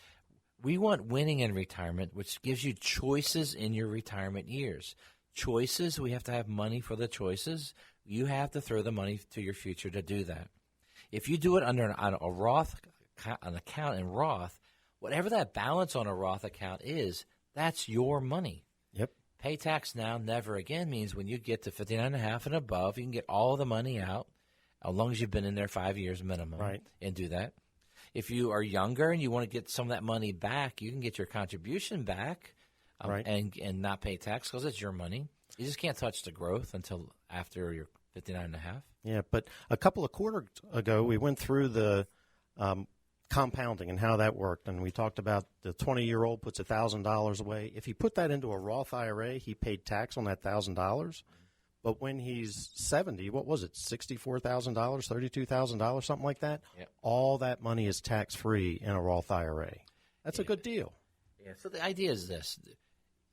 We want winning in retirement, which gives you choices in your retirement years. Choices, we have to have money for the choices. You have to throw the money to your future to do that. If you do it under a Roth, an account in Roth, whatever that balance on a Roth account is, that's your money. Yep. Pay tax now, never again means when you get to 59.5 and above, you can get all the money out as long as you've been in there 5 years minimum, Right. and do that. If you are younger and you want to get some of that money back, you can get your contribution back Right. and not pay tax because it's your money. You just can't touch the growth until after you're 59.5. Yeah, but a couple of quarters ago, we went through the compounding and how that worked, and we talked about the 20-year-old puts $1,000 away. If he put that into a Roth IRA, he paid tax on that $1,000. But when he's 70, what was it, $64,000, $32,000, something like that? Yep. All that money is tax-free in a Roth IRA. That's a good deal. Yeah. So the idea is this: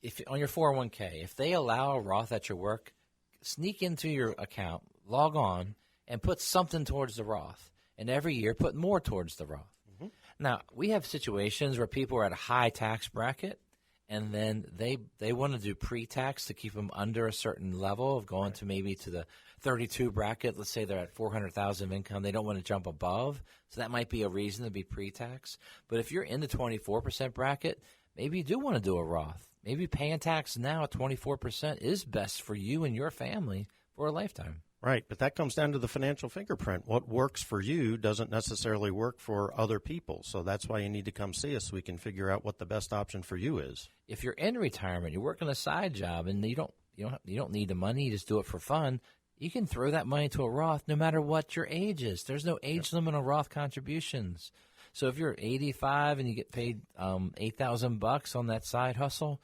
if on your 401k, if they allow a Roth at your work, sneak into your account, log on, and put something towards the Roth. And every year, put more towards the Roth. Mm-hmm. Now, we have situations where people are at a high tax bracket, and then they want to do pre-tax to keep them under a certain level of going to maybe to the 32 bracket. Let's say they're at $400,000 of income. They don't want to jump above. So that might be a reason to be pre-tax. But if you're in the 24% bracket, maybe you do want to do a Roth. Maybe paying tax now at 24% is best for you and your family for a lifetime. Right, but that comes down to the financial fingerprint. What works for you doesn't necessarily work for other people. So that's why you need to come see us so we can figure out what the best option for you is. If you're in retirement, you're working a side job, and you don't need the money, you just do it for fun, you can throw that money to a Roth no matter what your age is. There's no age limit on Roth contributions. So if you're 85 and you get paid $8,000 on that side hustle,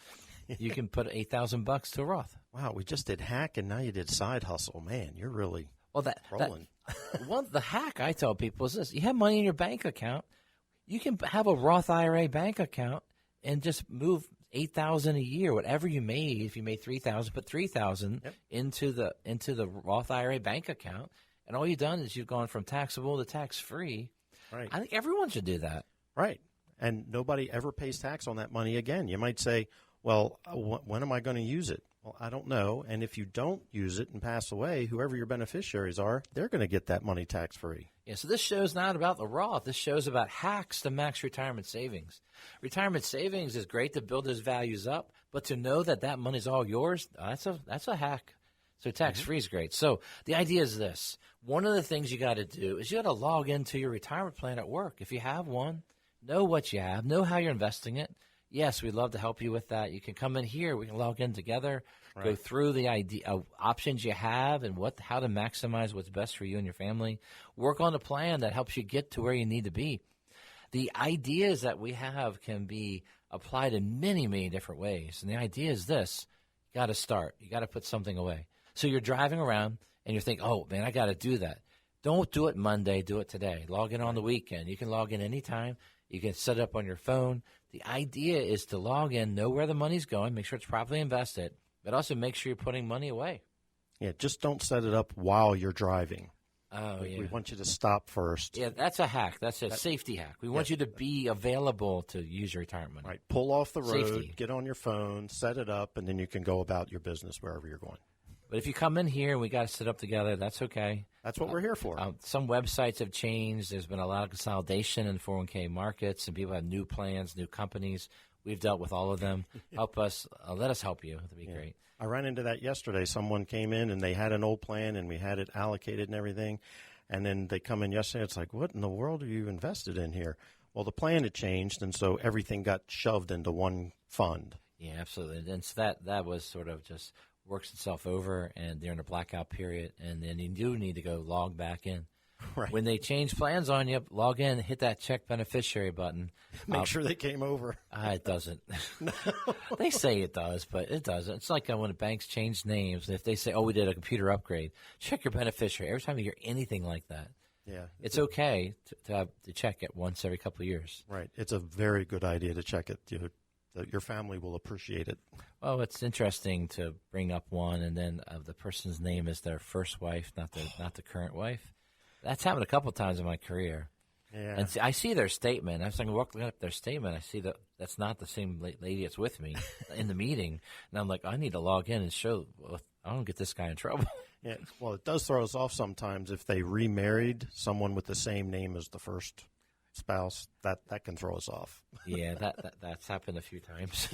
you can put $8,000 to a Roth. Wow, we just did hack and now you did side hustle. Man, you're really rolling. The hack I tell people is this: you have money in your bank account, you can have a Roth IRA bank account and just move $8,000 a year, whatever you made. If you made $3,000, put $3,000 into the Roth IRA bank account, and all you've done is you've gone from taxable to tax free. Right. I think everyone should do that. Right. And nobody ever pays tax on that money again. You might say, well, when am I going to use it? Well, I don't know. And if you don't use it and pass away, whoever your beneficiaries are, they're going to get that money tax-free. Yeah, so this show's not about the Roth. This show's about hacks to max retirement savings. Retirement savings is great to build those values up, but to know that that money's all yours, that's a hack. So tax-free is great. So the idea is this. One of the things you got to do is you got to log into your retirement plan at work. If you have one, know what you have, know how you're investing it. Yes, we'd love to help you with that. You can come in here. We can log in together, go through the options you have and how to maximize what's best for you and your family. Work on a plan that helps you get to where you need to be. The ideas that we have can be applied in many, many different ways. And the idea is this. You got to start. You got to put something away. So you're driving around and you're thinking, oh, man, I got to do that. Don't do it Monday. Do it today. Log in on the weekend. You can log in anytime. You can set it up on your phone. The idea is to log in, know where the money's going, make sure it's properly invested, but also make sure you're putting money away. Yeah, just don't set it up while you're driving. Oh, yeah. We want you to stop first. Yeah, that's a hack. That's a safety hack. We want you to be available to use your retirement money. Right. Pull off the road, Safety. get on your phone, set it up, and then you can go about your business wherever you're going. But if you come in here and we got to sit up together, that's okay. That's what we're here for. Some websites have changed. There's been a lot of consolidation in 401k markets, and people have new plans, new companies. We've dealt with all of them. Help us. Let us help you. That'd be great. I ran into that yesterday. Someone came in, and they had an old plan, and we had it allocated and everything. And then they come in yesterday. It's like, what in the world are you invested in here? Well, the plan had changed, and so everything got shoved into one fund. Yeah, absolutely. And so that was sort of just works itself over, and they're in a blackout period, and then you do need to go log back in. Right. When they change plans on you, log in, hit that check beneficiary button. Make sure they came over. It doesn't. They say it does, but it doesn't. It's like when banks change names. If they say, oh, we did a computer upgrade, check your beneficiary. Every time you hear anything like that, Yeah, it's okay to check it once every couple of years. right. It's a very good idea to check it. Your family will appreciate it. Well, it's interesting to bring up one, and then the person's name is their first wife, not the current wife. That's happened a couple times in my career. Yeah. And see, I see their statement. I was looking up their statement. I see that that's not the same lady that's with me in the meeting. And I'm like, I need to log in and show. Well, I don't get this guy in trouble. Yeah. Well, it does throw us off sometimes if they remarried someone with the same name as the first spouse. That can throw us off. Yeah, that's happened a few times.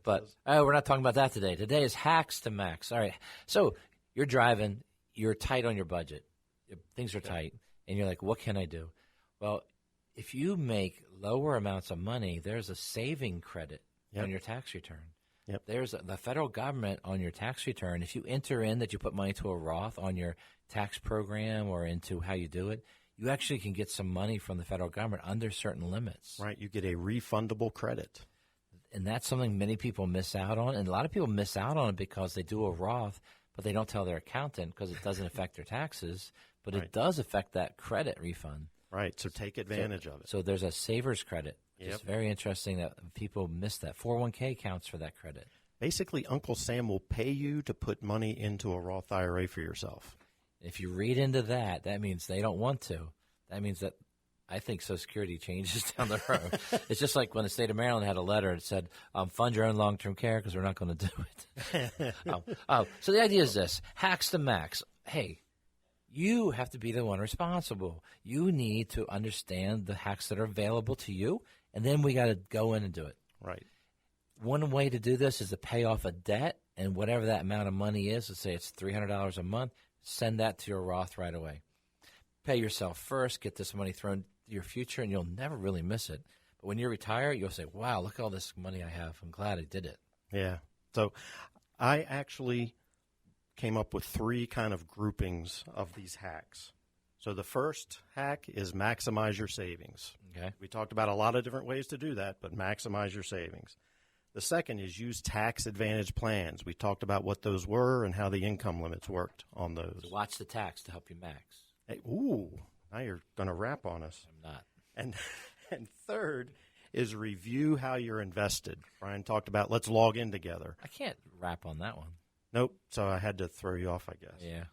But we're not talking about that today. Today is hacks to max. All right. So you're driving. You're tight on your budget. Things are tight. And you're like, what can I do? Well, if you make lower amounts of money, there's a saving credit on your tax return. Yep. There's the federal government on your tax return. If you enter in that you put money to a Roth on your tax program or into how you do it, you actually can get some money from the federal government under certain limits. Right. You get a refundable credit. And that's something many people miss out on. And a lot of people miss out on it because they do a Roth, but they don't tell their accountant because it doesn't affect their taxes. But it does affect that credit refund. Right. So take advantage of it. So there's a saver's credit. Yep. It's very interesting that people miss that. 401k counts for that credit. Basically, Uncle Sam will pay you to put money into a Roth IRA for yourself. If you read into that, that means they don't want to. That means that I think Social Security changes down the road. It's just like when the state of Maryland had a letter that said, fund your own long-term care because we're not going to do it. So the idea is this, hacks to max. Hey, you have to be the one responsible. You need to understand the hacks that are available to you, and then we got to go in and do it. Right. One way to do this is to pay off a debt, and whatever that amount of money is, let's say it's $300 a month, send that to your Roth right away. Pay yourself first, get this money thrown to your future, and you'll never really miss it. But when you retire, you'll say, wow, look at all this money I have. I'm glad I did it. Yeah. So I actually came up with 3 kind of groupings of these hacks. So the first hack is maximize your savings. Okay. We talked about a lot of different ways to do that, but maximize your savings. The second is use tax advantage plans. We talked about what those were and how the income limits worked on those. So watch the tax to help you max. Hey, ooh, now you're going to rap on us. I'm not. And third is review how you're invested. Brian talked about let's log in together. I can't rap on that one. Nope. So I had to throw you off, I guess. Yeah.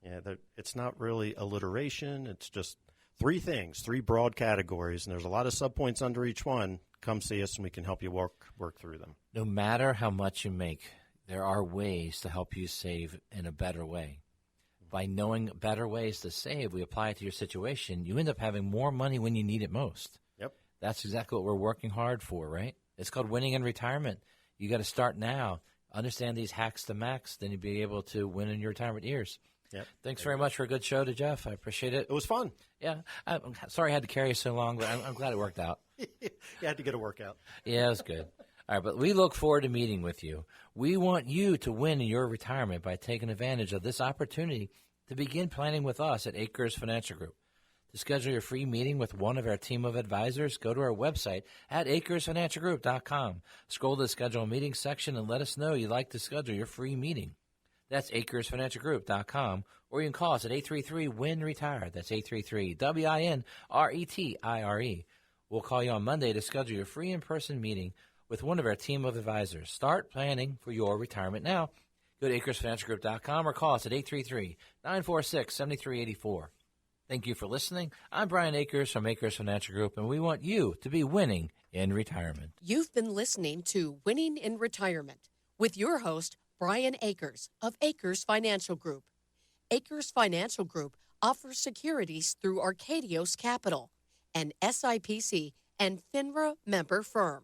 Yeah, it's not really alliteration. It's just 3 things, 3 broad categories, and there's a lot of subpoints under each one. Come see us, and we can help you work through them. No matter how much you make, there are ways to help you save in a better way. By knowing better ways to save, we apply it to your situation. You end up having more money when you need it most. Yep. That's exactly what we're working hard for, right? It's called winning in retirement. You got to start now. Understand these hacks to max, then you'll be able to win in your retirement years. Yep. Thanks very much for a good show to Jeff. I appreciate it. It was fun. Yeah. I'm sorry I had to carry you so long, but I'm glad it worked out. You had to get a workout. Yeah, it was good. All right, but we look forward to meeting with you. We want you to win in your retirement by taking advantage of this opportunity to begin planning with us at Acres Financial Group. To schedule your free meeting with one of our team of advisors, go to our website at acresfinancialgroup.com. Scroll to the schedule a meeting section and let us know you'd like to schedule your free meeting. That's acresfinancialgroup.com, or you can call us at 833-WIN-RETIRE. That's 833-WIN-RETIRE. We'll call you on Monday to schedule your free in-person meeting with one of our team of advisors. Start planning for your retirement now. Go to acresfinancialgroup.com or call us at 833-946-7384. Thank you for listening. I'm Brian Akers from Akers Financial Group, and we want you to be winning in retirement. You've been listening to Winning in Retirement with your host, Brian Akers of Akers Financial Group. Akers Financial Group offers securities through Arcadios Capital, an SIPC and FINRA member firm.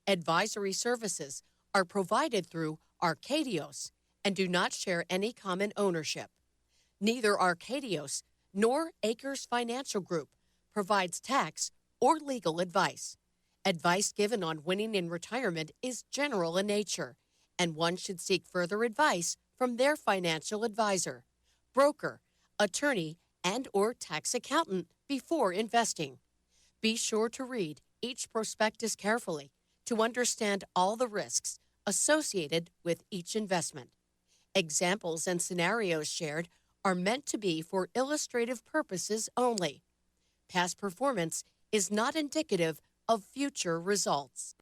Advisory services are provided through Arcadios and do not share any common ownership. Neither Arcadios nor Akers Financial Group provides tax or legal advice. Advice given on winning in retirement is general in nature, and one should seek further advice from their financial advisor, broker, attorney, and/or tax accountant before investing. Be sure to read each prospectus carefully to understand all the risks associated with each investment. Examples and scenarios shared are meant to be for illustrative purposes only. Past performance is not indicative of future results.